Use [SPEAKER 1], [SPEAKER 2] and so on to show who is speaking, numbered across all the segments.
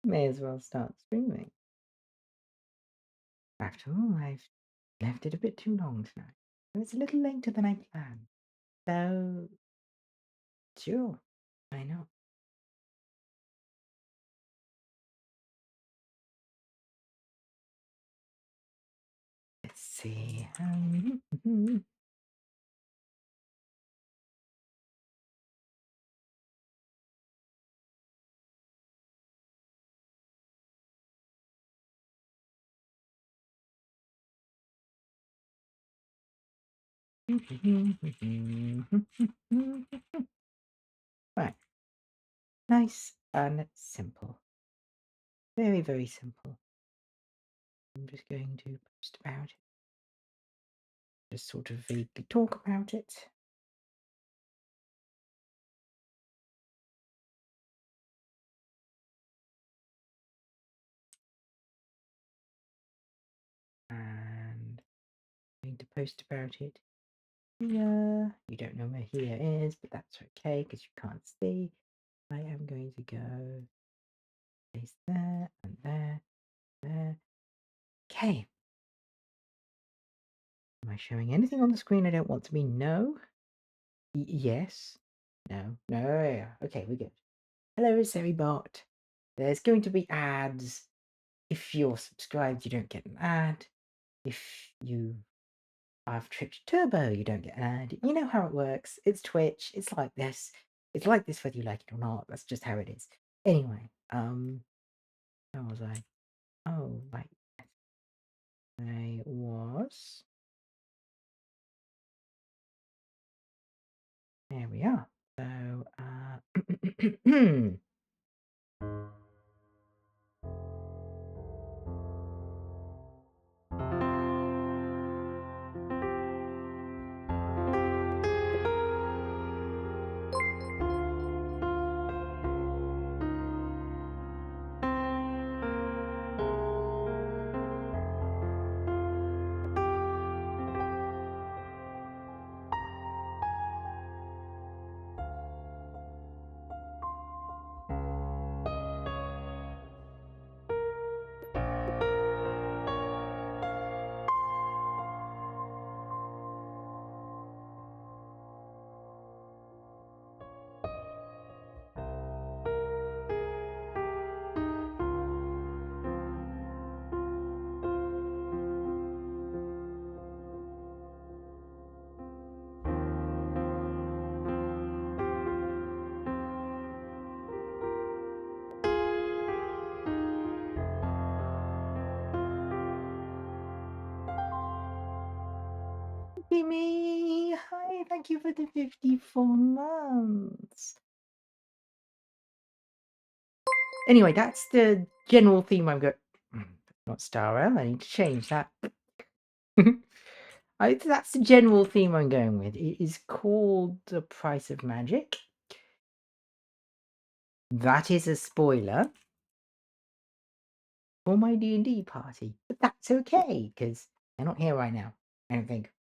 [SPEAKER 1] May as well start streaming. After all, I've left it a bit too long tonight. It's a little later than I planned. So, sure, I know. Let's see. Right. Nice and simple. Very, very simple. I'm just going to post about it. Just sort of vaguely talk about it. And I'm going to post about it here. You don't know where here is, but that's okay because you can't see. I am going to go place there and there, there. Okay. Am I showing anything on the screen I don't want to be? No. Yes. No. No. Yeah. Okay, we're good. Hello, Seribot. There's going to be ads. If you're subscribed, you don't get an ad. If you have Twitch Turbo, you don't get an ad. You know how it works. It's Twitch. It's like this. It's like this whether you like it or not. That's just how it is. Anyway, where was I? Oh, right. I was. There we are. So, Kimmy, hi, thank you for the 54 months. Anyway, that's the general theme I'm going. Not Star L, I need to change that. That's the general theme I'm going with. It is called The Price of Magic. That is a spoiler for my D&D party, but that's okay because they're not here right now. I don't think.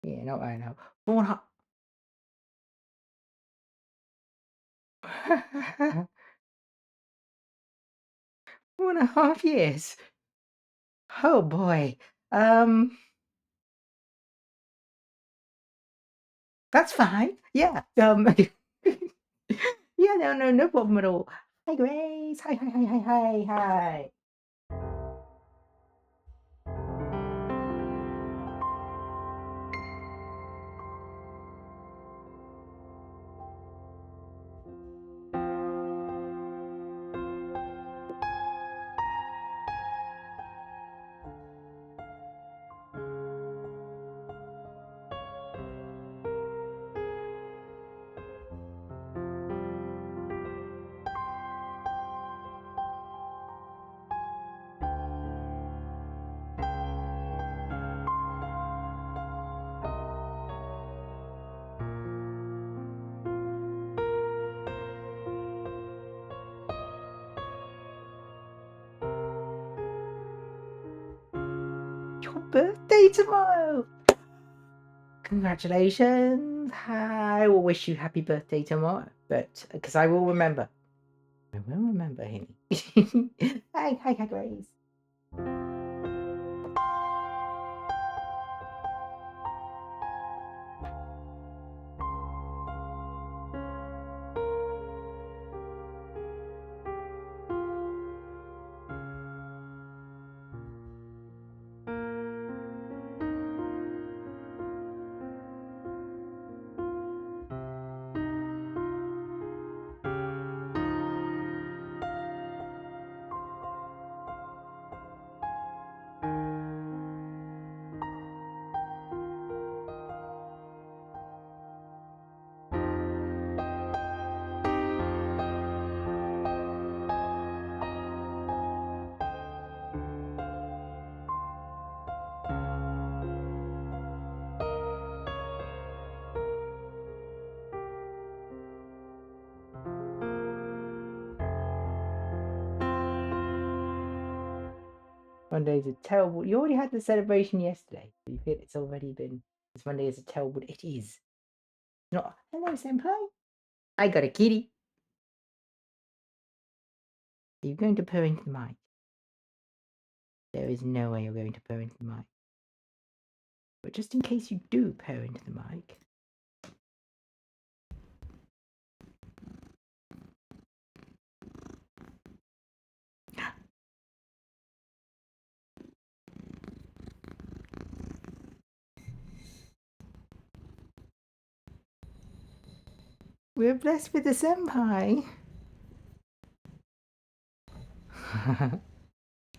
[SPEAKER 1] Yeah, not right now. 4.5 years. Oh boy. That's fine. Yeah. Yeah, no problem at all. Hi, Grace. Hi. Your birthday tomorrow. Congratulations. I will wish you happy birthday tomorrow, but because I will remember. I will remember, Henny. Hi, Grace. Monday's a terrible. You already had the celebration yesterday. You feel it's already been. This Monday is a terrible. It is. Not. Hello, senpai. I got a kitty. Are you going to purr into the mic? There is no way you're going to purr into the mic. But just in case you do purr into the mic. We're blessed with a senpai.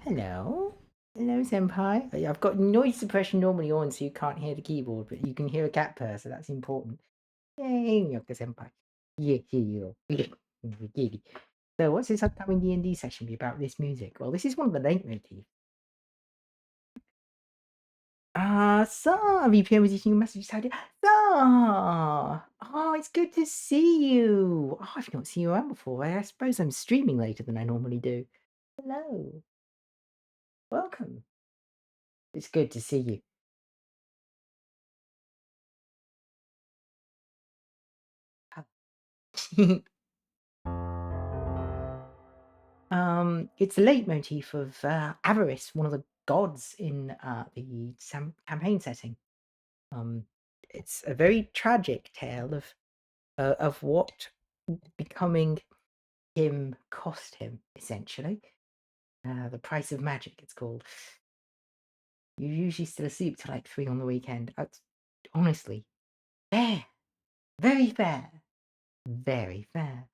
[SPEAKER 1] Hello. Hello, senpai. I've got noise suppression normally on, so you can't hear the keyboard, but you can hear a cat purr, so that's important. Yay, Yoka senpai. Yeah. So what's this upcoming D&D session be about this music? Well, this is one of the leitmotifs. VPN was using your message side. Oh, it's good to see you. Oh, I've not seen you around before. I suppose I'm streaming later than I normally do. Hello. Welcome. It's good to see you. It's the leitmotif of avarice, one of the gods in the campaign setting. It's a very tragic tale of what becoming him cost him, essentially. The price of magic, it's called. You're usually still asleep till like 3 on the weekend. That's honestly fair, very fair, very fair.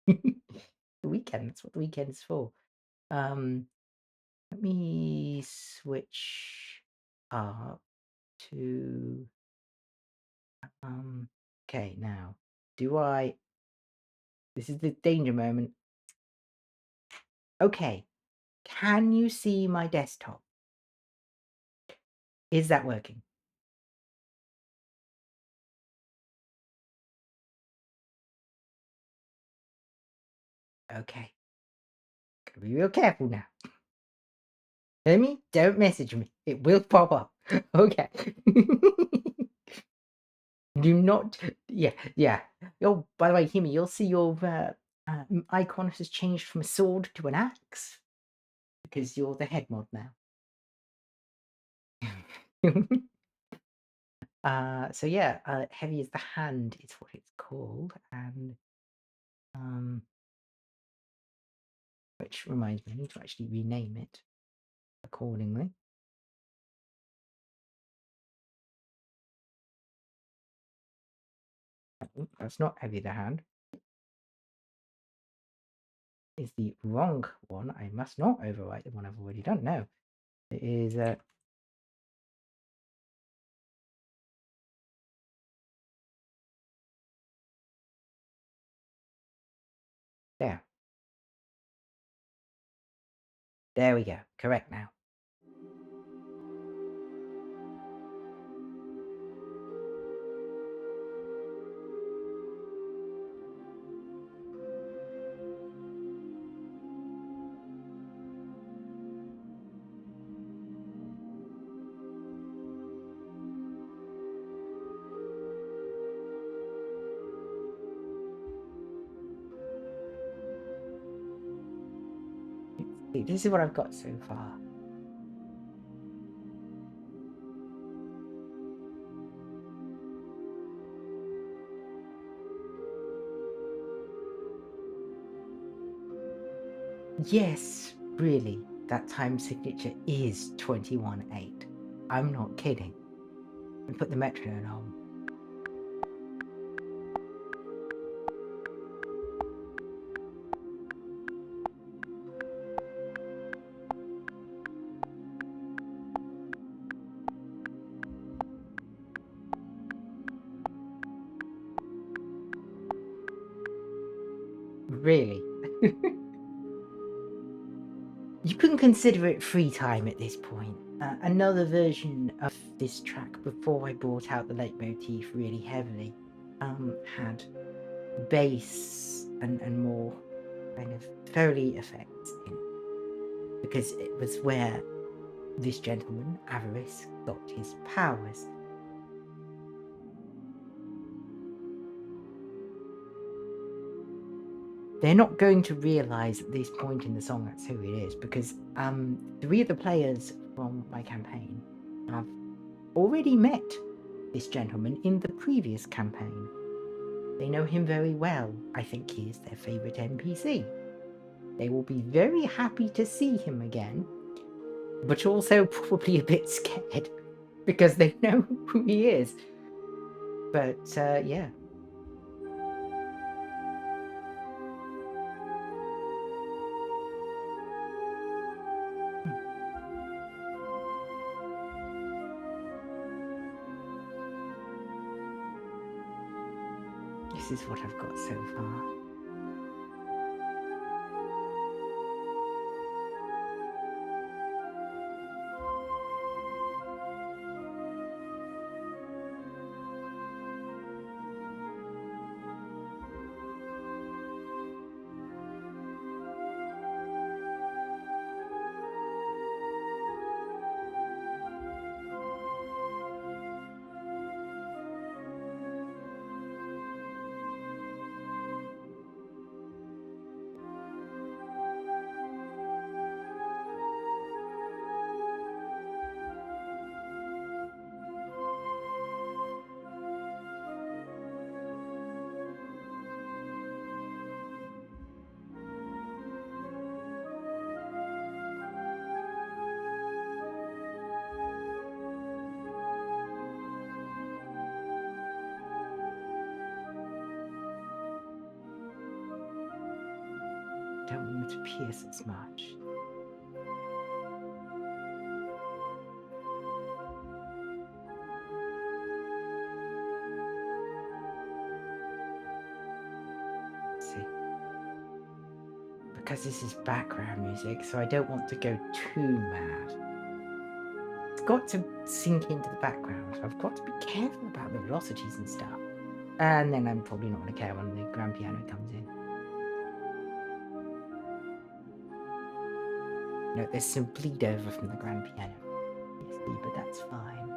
[SPEAKER 1] The weekend, that's what the weekend is for. Let me switch up to okay, now this is the danger moment. Okay, can you see my desktop? Is that working? Okay, gotta be real careful now. Hear me? Don't message me. It will pop up. Okay. Do not. Yeah. Oh, by the way, hear me. You'll see your icon has changed from a sword to an axe because you're the head mod now. So yeah, heavy as the hand is what it's called, and which reminds me, I need to actually rename it accordingly. That's not heavy the hand. Is the wrong one. I must not overwrite the one I've already done. No, it is. There. There we go. Correct now. This is what I've got so far. Yes, really, that time signature is 21/8. I'm not kidding. And put the metronome on. Really. You can consider it free time at this point. Another version of this track before I brought out the leitmotif really heavily had bass and more kind of Foley effects in it, because it was where this gentleman, Avarice, got his powers. They're not going to realise at this point in the song that's who it is, because 3 of the players from my campaign have already met this gentleman in the previous campaign. They know him very well. I think he is their favourite NPC. They will be very happy to see him again, but also probably a bit scared because they know who he is. But yeah. This is what I've got so far. Don't want it to pierce as much. Let's see. Because this is background music, so I don't want to go too mad. It's got to sink into the background, so I've got to be careful about the velocities and stuff. And then I'm probably not going to care when the grand piano comes in. No, there's some bleed over from the grand piano. Yes, but that's fine.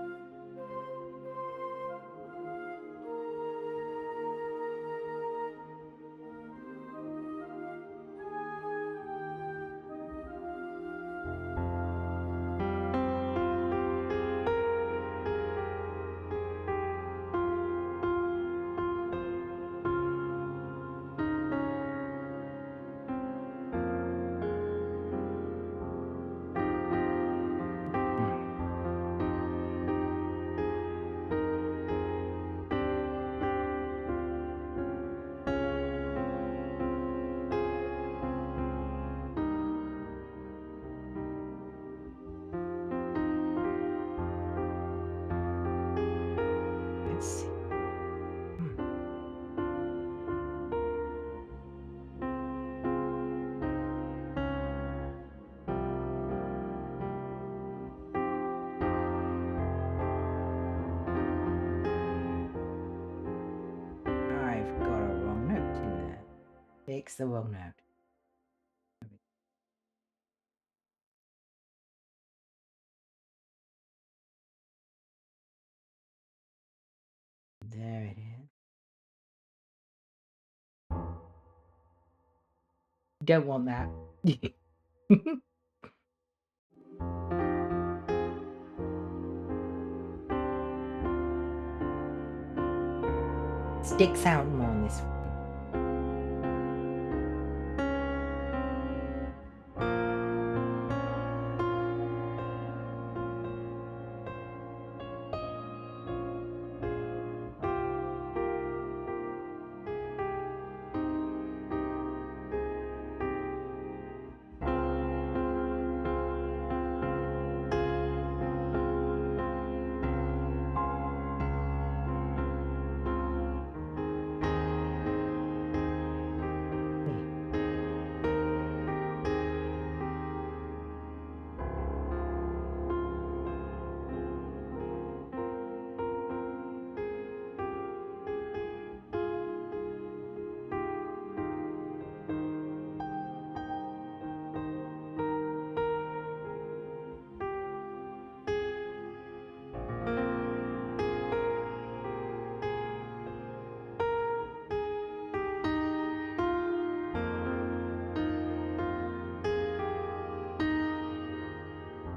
[SPEAKER 1] Let's see. I've got a wrong note in there. Fix the wrong note. There it is. Don't want that. Sticks out more on this one.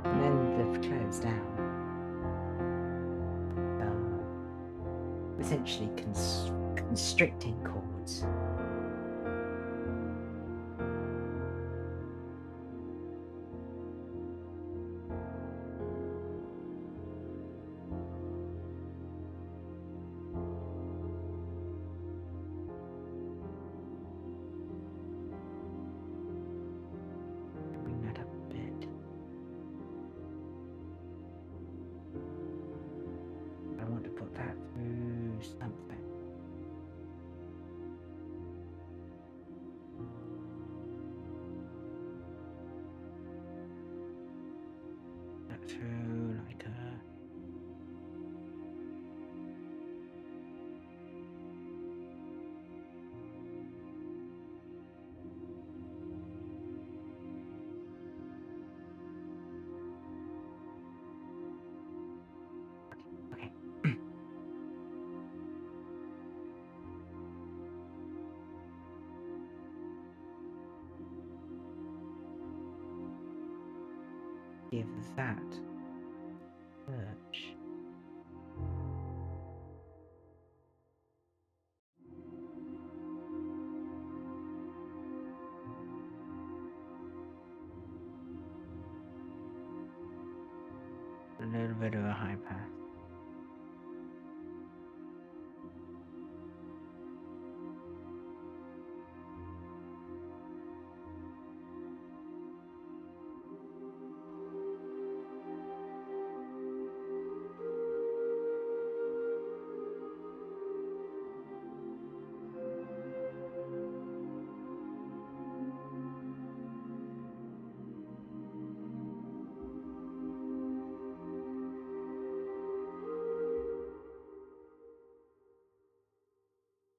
[SPEAKER 1] And then they've closed down. Essentially constricting chords. Bring that up a bit. I want to put that through something. That through like a. Okay. Give that search. A little bit of a high pass.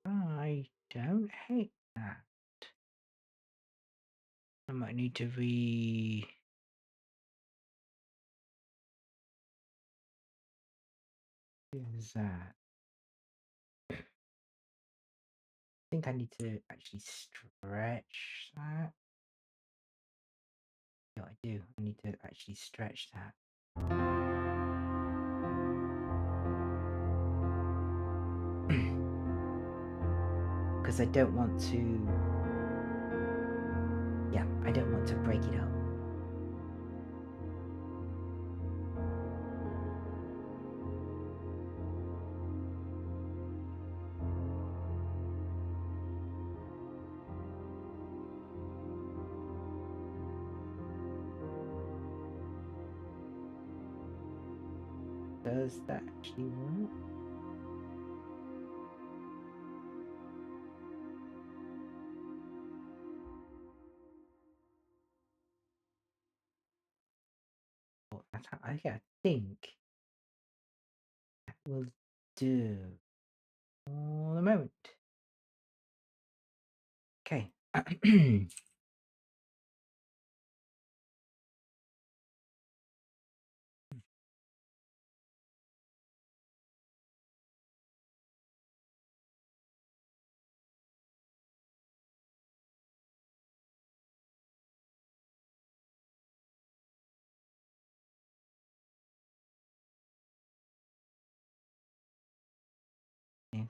[SPEAKER 1] I don't hate that. I might need to use that. I think I need to actually stretch that. Yeah, I do. I need to actually stretch that. Because I don't want to. Yeah, I don't want to break it up. Does that actually work? Oh, that's how I think that will do for the moment. Okay.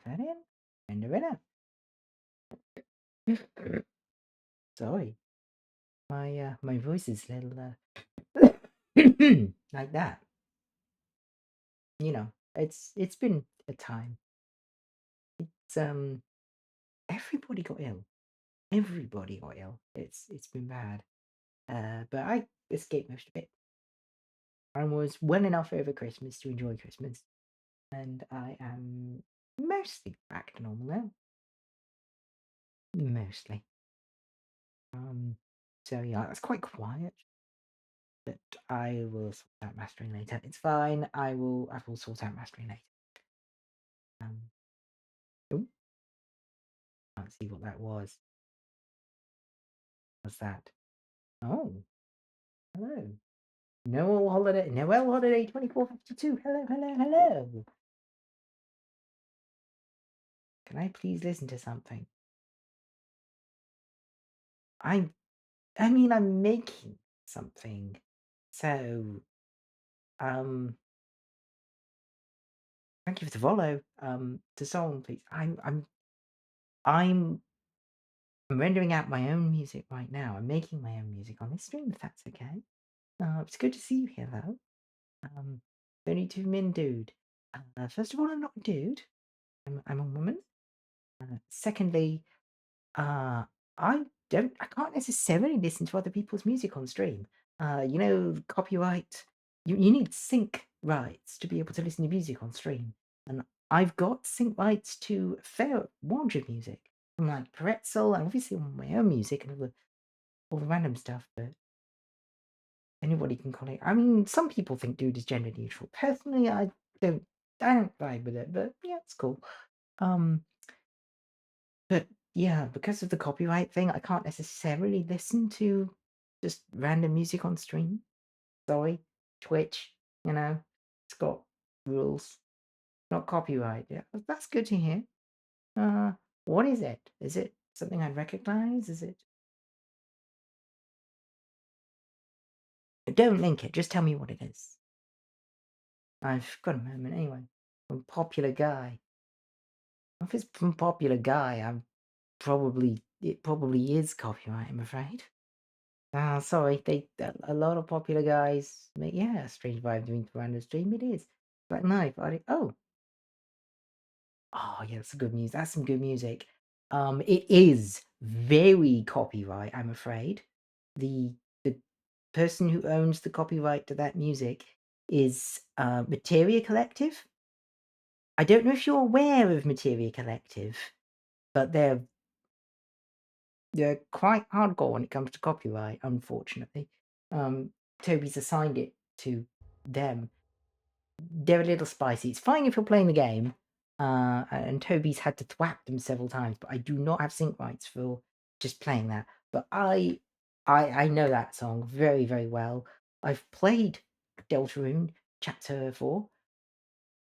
[SPEAKER 1] that in. Render in. Sorry. My voice is a little like that. You know, it's been a time. It's everybody got ill. Everybody got ill. It's been bad. But I escaped most of it. I was well enough over Christmas to enjoy Christmas, and I am mostly back to normal now. Mostly. So yeah, it's quite quiet, but I will sort out mastering later. It's fine. I will sort out mastering later. Oh, can't see what that was. What's that? Oh, hello. Noel Holiday 2452. Hello, hello, hello. Can I please listen to something? I'm I'm making something. So, thank you for the follow. The song, please. I'm rendering out my own music right now. I'm making my own music on this stream, if that's okay. It's good to see you here, though. 32 min dude. First of all, I'm not a dude. I'm a woman. Secondly, I can't necessarily listen to other people's music on stream. Copyright. You need sync rights to be able to listen to music on stream, and I've got sync rights to a fair wand of music from like Pretzel and obviously on my own music and all the random stuff. But anybody can call it. I mean, some people think dude is gender neutral. Personally, don't. I don't vibe with it, but yeah, it's cool. But yeah, because of the copyright thing, I can't necessarily listen to just random music on stream. Sorry, Twitch, it's got rules, not copyright. Yeah, that's good to hear. What is it? Is it something I'd recognize? Is it? Don't link it. Just tell me what it is. I've got a moment anyway. From Popular Guy. If it's from Popular Guy, it probably is copyright, I'm afraid. Sorry, a lot of popular guys make Strange Vibe doing random stream. It is. But no, yeah, that's good music. That's some good music. It is very copyright, I'm afraid. The person who owns the copyright to that music is Materia Collective. I don't know if you're aware of Materia Collective, but they're quite hardcore when it comes to copyright, unfortunately. Toby's assigned it to them. They're a little spicy. It's fine if you're playing the game, and Toby's had to thwap them several times, but I do not have sync rights for just playing that. But I know that song very, very well. I've played Deltarune Chapter 4.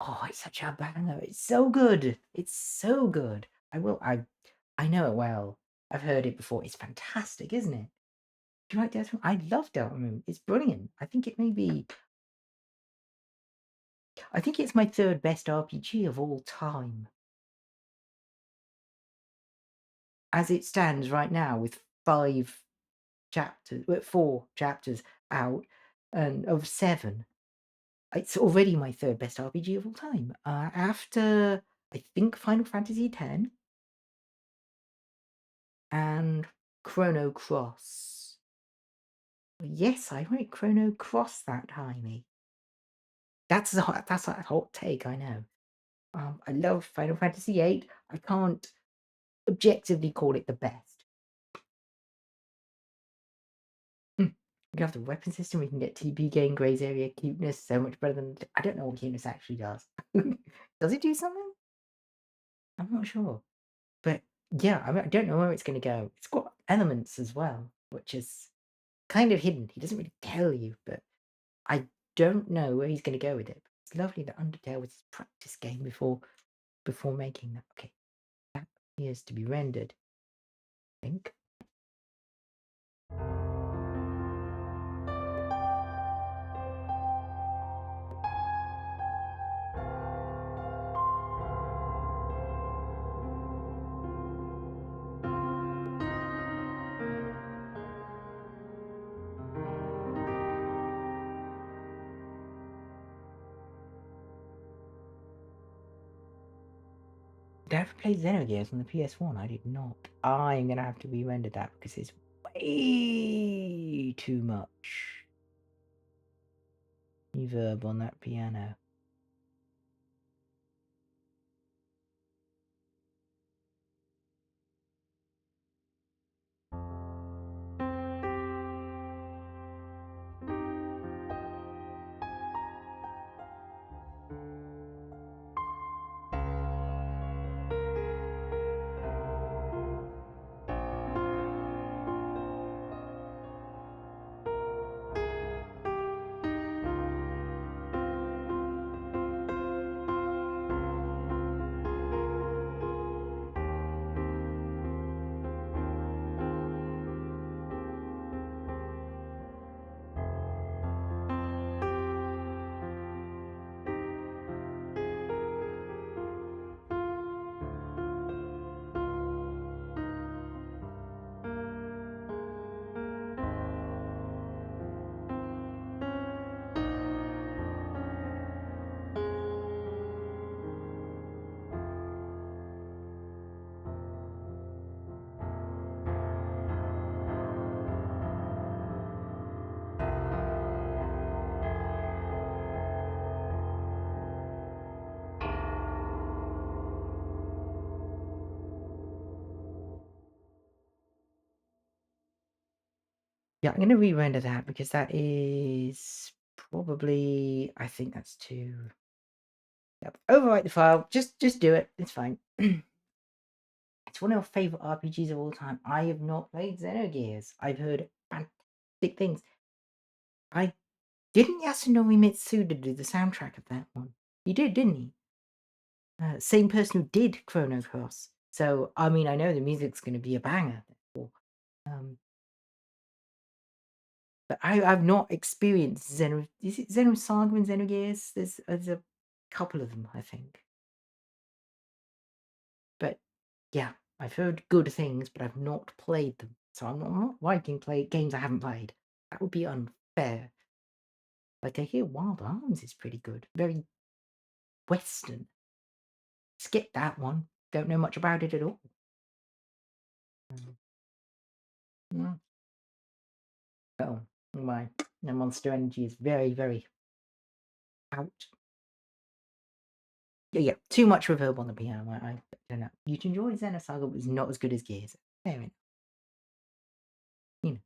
[SPEAKER 1] Oh, it's such a banger. It's so good. It's so good. I know it well. I've heard it before. It's fantastic, isn't it? Do you like Deltarune? I love Deltarune. It's brilliant. I think it's my third best RPG of all time. As it stands right now, with 4 chapters out, and of 7, it's already my third best RPG of all time. After I think Final Fantasy X and Chrono Cross. Yes, I wrote Chrono Cross that tiny. That's a hot take, I know. I love Final Fantasy VIII. I can't objectively call it the best. We have the weapon system. We can get TP gain, Gray's area, cuteness so much better than. I don't know what cuteness actually does. Does it do something? I'm not sure. But yeah, I don't know where it's going to go. It's got elements as well, which is kind of hidden. He doesn't really tell you, but I don't know where he's going to go with it. It's lovely that Undertale was his practice game before making that. Okay, that appears to be rendered. I think. Did I ever play Xenogears on the PS1? I did not. I'm gonna have to re-render that because it's way too much reverb on that piano. Yeah, I'm gonna re-render that because that is probably, I think that's too. Yep. Overwrite the file. Just do it. It's fine. It's one of my favorite RPGs of all time. I have not played Xenogears. I've heard fantastic things. I didn't Yasunori Mitsuda do the soundtrack of that one. He did, didn't he? Same person who did Chrono Cross. So I mean, I know the music's going to be a banger. Um, but I've not experienced Xeno. Is it Xenosaga and Xenogears? There's a couple of them, I think. But yeah, I've heard good things, but I've not played them. So I'm not liking play games I haven't played. That would be unfair. Like I hear Wild Arms is pretty good. Very Western. Skip that one. Don't know much about it at all. Mm. Oh my. The Monster Energy is very, very out. Yeah, too much reverb on the piano. I don't know. You'd enjoy Xenosaga, but it's not as good as Gears. Fair enough. You know,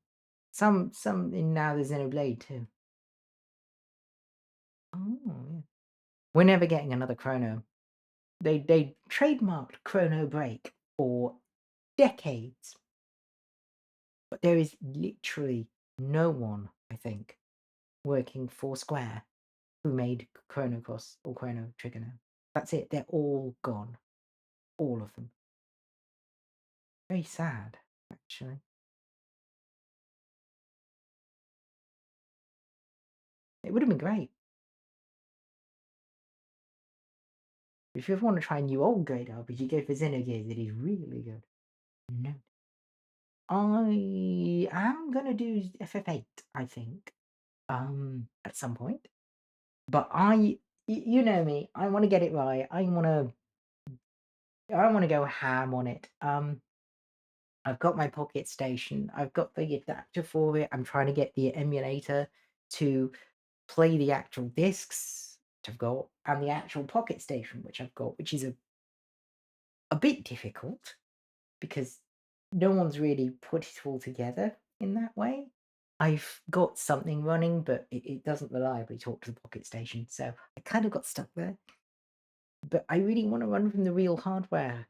[SPEAKER 1] some in now there's Xenoblade too. Oh yeah. We're never getting another Chrono. They trademarked Chrono Break for decades, but there is literally no one, I think, working for Square who made Chrono Cross or Chrono Trigger now. That's it. They're all gone. All of them. Very sad, actually. It would have been great. If you ever want to try a new old great RPG, go for Xenogears. It is really good. No. I am gonna do FF8, I think. At some point. But you know me, I want to get it right. I want to go ham on it. I've got my Pocket Station. I've got the adapter for it. I'm trying to get the emulator to play the actual discs, which I've got, and the actual Pocket Station, which I've got, which is a bit difficult because no one's really put it all together in that way. I've got something running, but it doesn't reliably talk to the Pocket Station, so I kind of got stuck there. But I really want to run from the real hardware.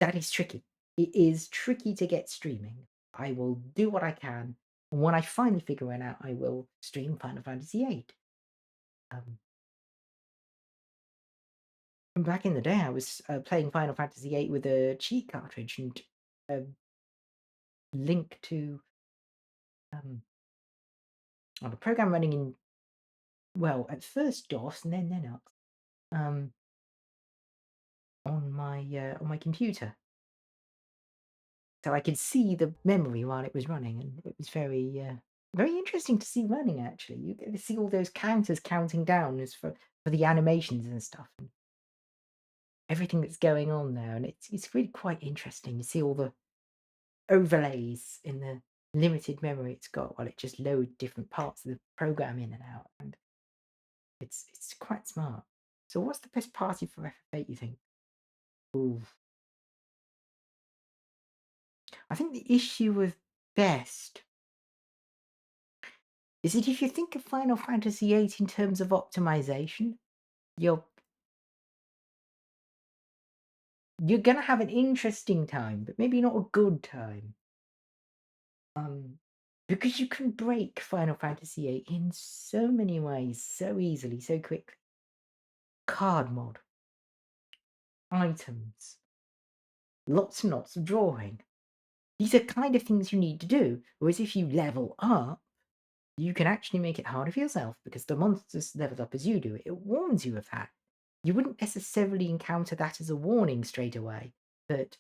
[SPEAKER 1] That is tricky. It is tricky to get streaming. I will do what I can, and when I finally figure it out, I will stream Final Fantasy VIII. And back in the day, I was playing Final Fantasy VIII with a cheat cartridge and a link to on a program running in, well, at first DOS and then Linux, on my computer, so I could see the memory while it was running, and it was very interesting to see running. Actually, you get to see all those counters counting down as for the animations and stuff. everything that's going on there, and it's really quite interesting. You see all the overlays in the limited memory it's got while it just loads different parts of the program in and out, and it's quite smart. So what's the best party for FF8, you think? Ooh. I think the issue with best is that if you think of Final Fantasy VIII in terms of optimization, you're you're gonna have an interesting time, but maybe not a good time. Um, because you can break Final Fantasy VIII in so many ways, so easily, so quickly. Card mod, items, lots and lots of drawing. These are kind of things you need to do. Whereas if you level up, you can actually make it harder for yourself because the monsters leveled up as you do. It warns you of that. You wouldn't necessarily encounter that as a warning straight away, but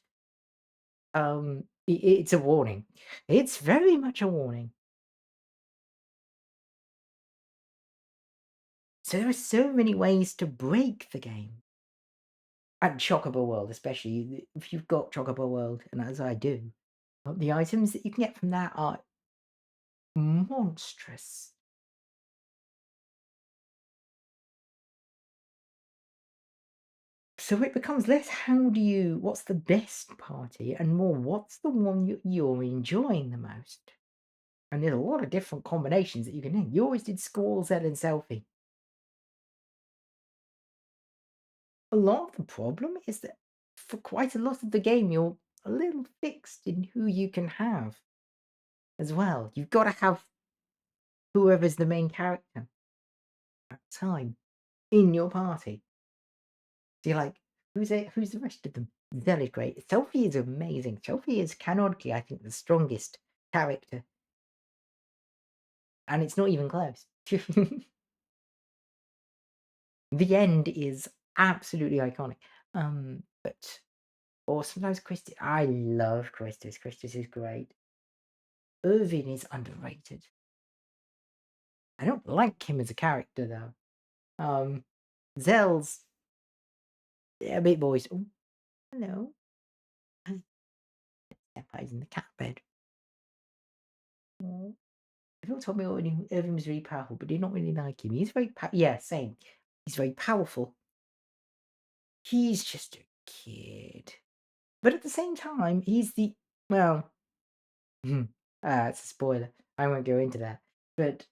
[SPEAKER 1] it's a warning. It's very much a warning. So there are so many ways to break the game. And Chocobo World, especially if you've got Chocobo World, and as I do, the items that you can get from that are monstrous. So it becomes less what's the best party, and more what's the one you're enjoying the most. And there's a lot of different combinations that you can do. You always did Squall, Zed, and Selfie. A lot of the problem is that for quite a lot of the game, you're a little fixed in who you can have as well. You've got to have whoever's the main character at the time in your party. So you're like, who's the rest of them? Zell is great. Selfie is amazing. Selfie is canonically, I think, the strongest character. And it's not even close. The end is absolutely iconic. But or sometimes Christy. I love Christus. Christus is great. Irvin is underrated. I don't like him as a character though. Zell's a bit boys. Oh, hello. Senpai's in the cat bed. Oh. People told me Irvin was really powerful, but did not really like him. He's very yeah, same. He's very powerful. He's just a kid. But at the same time, he's the well, it's a spoiler. I won't go into that. But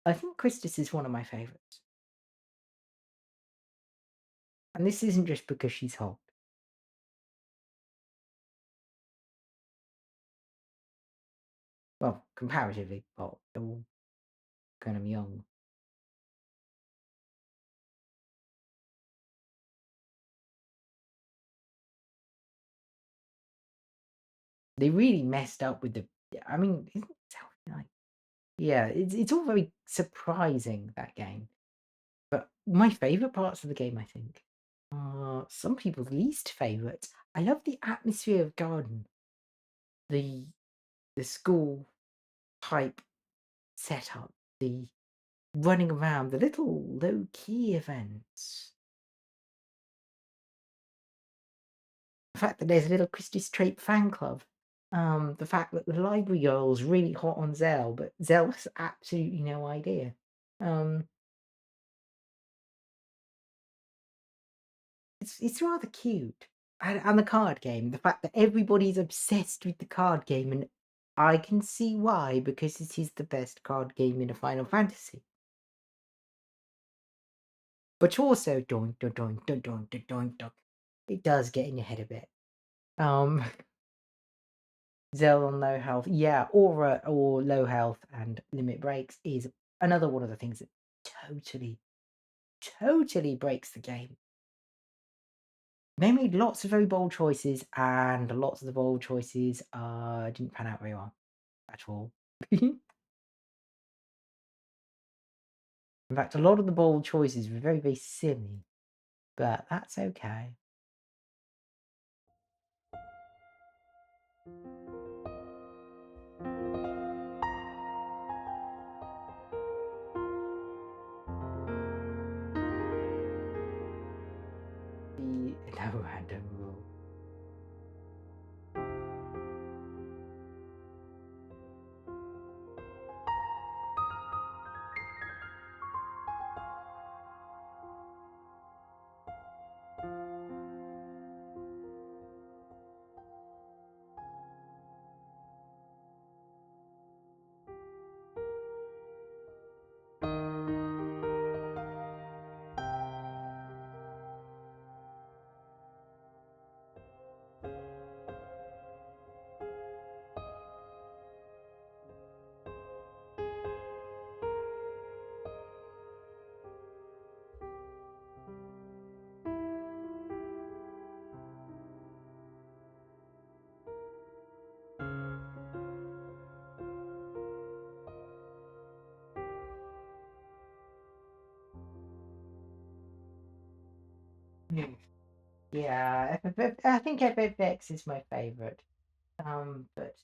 [SPEAKER 1] I think Christus is one of my favorites. And this isn't just because she's hot. Well, comparatively hot. They're all kind of young. They really messed up with the. I mean, isn't it like? Yeah, it's all very surprising, that game. But my favorite parts of the game, I think, are some people's least favorites. I love the atmosphere of Garden, the school type setup, the running around, the little low key events. The fact that there's a little Christy Straight fan club. The fact that the library girl's really hot on Zell, but Zell has absolutely no idea. Um, it's rather cute. And the card game, the fact that everybody's obsessed with the card game, and I can see why, because it is the best card game in a Final Fantasy. But also, doink, doink, doink, doink, doink, doink, doink, it does get in your head a bit. Zell on low health, yeah, or low health and limit breaks is another one of the things that totally, totally breaks the game. They made lots of very bold choices, and lots of the bold choices didn't pan out very well at all. In fact, a lot of the bold choices were very, very silly, but that's okay. random rule. Yeah, I think FFX is my favorite. But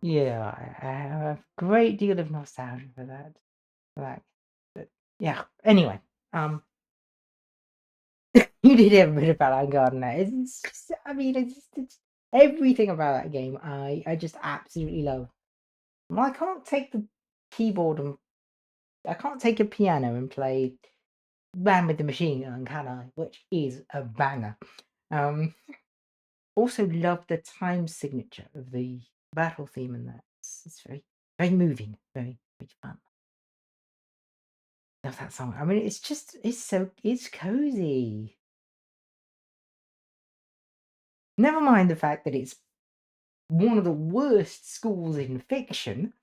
[SPEAKER 1] yeah, I have a great deal of nostalgia for that. But yeah. Anyway, you did everything about that garden. It's just, I mean, it's everything about that game. I just absolutely love. Well, I can't take the keyboard and I can't take a piano and play Man with the Machine Gun, can I? Which is a banger. Um, Also love the time signature of the battle theme in that. It's very, very moving, very, very fun. Love that song. I mean, it's cozy. Never mind the fact that it's one of the worst schools in fiction.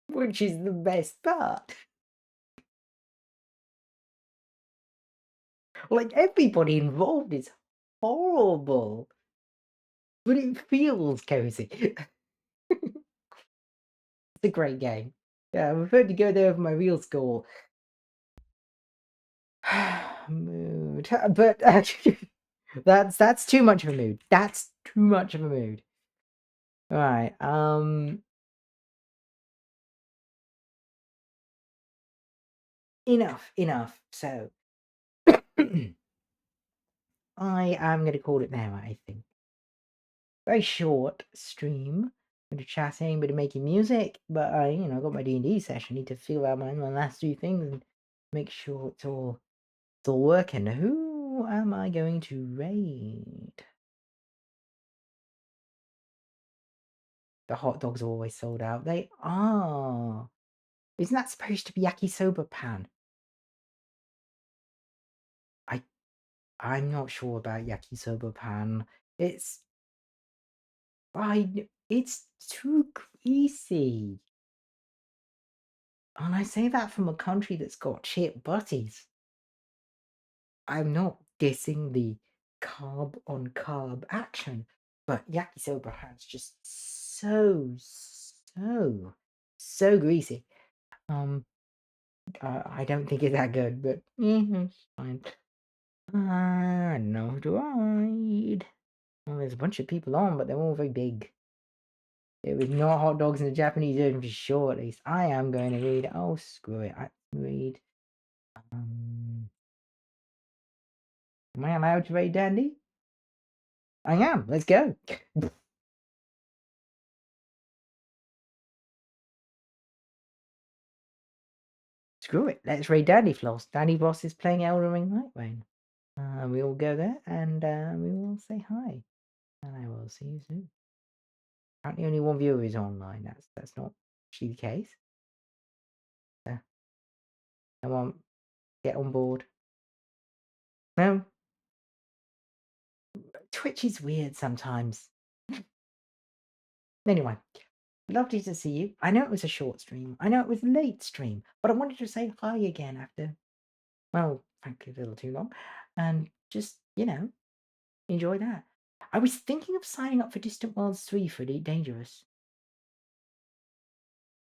[SPEAKER 1] Which is the best part. Like, everybody involved is horrible, but it feels cozy. It's a great game. Yeah, I prefer to go there with my real school. Mood. But that's too much of a mood. That's too much of a mood. All right. Enough. So I am going to call it now, I think. Very short stream. Bit of chatting, bit of making music, but I got my D&D session. Need to feel out my last two things and make sure it's all working. Who am I going to raid? The hot dogs are always sold out. They are. Isn't that supposed to be yakisoba pan? I'm not sure about yakisoba pan. It's it's too greasy. And I say that from a country that's got chip butties. I'm not dissing the carb on carb action, but yakisoba pan's just so greasy. I don't think it's that good, but it's fine. I don't know who to ride. Well, there's a bunch of people on, but they're all very big. It was not hot dogs in the Japanese version for sure, at least. I am going to read. Oh, screw it. I read. Am I allowed to read Dandy? I am. Let's go. Screw it. Let's raid Dandy Floss. Dandy Floss is playing Elden Ring Nightbane. We will go there and we will say hi. And I will see you soon. Apparently only one viewer is online. That's not actually the case. Come on, get on board. No, Twitch is weird sometimes. Anyway, lovely to see you. I know it was a short stream. I know it was a late stream, but I wanted to say hi again after, well, frankly, a little too long. And just, enjoy that. I was thinking of signing up for Distant Worlds 3 for Elite Dangerous.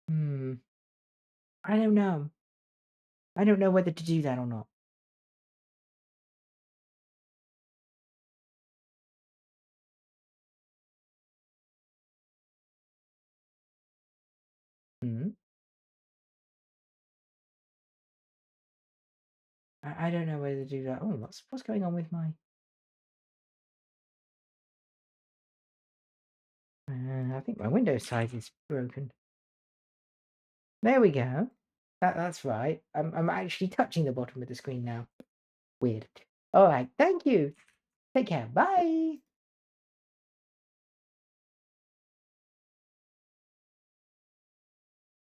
[SPEAKER 1] I don't know. I don't know whether to do that or not. Hmm. I don't know whether to do that. Oh, what's going on with my... I think my window size is broken. There we go. That's right. I'm actually touching the bottom of the screen now. Weird. All right. Thank you. Take care. Bye.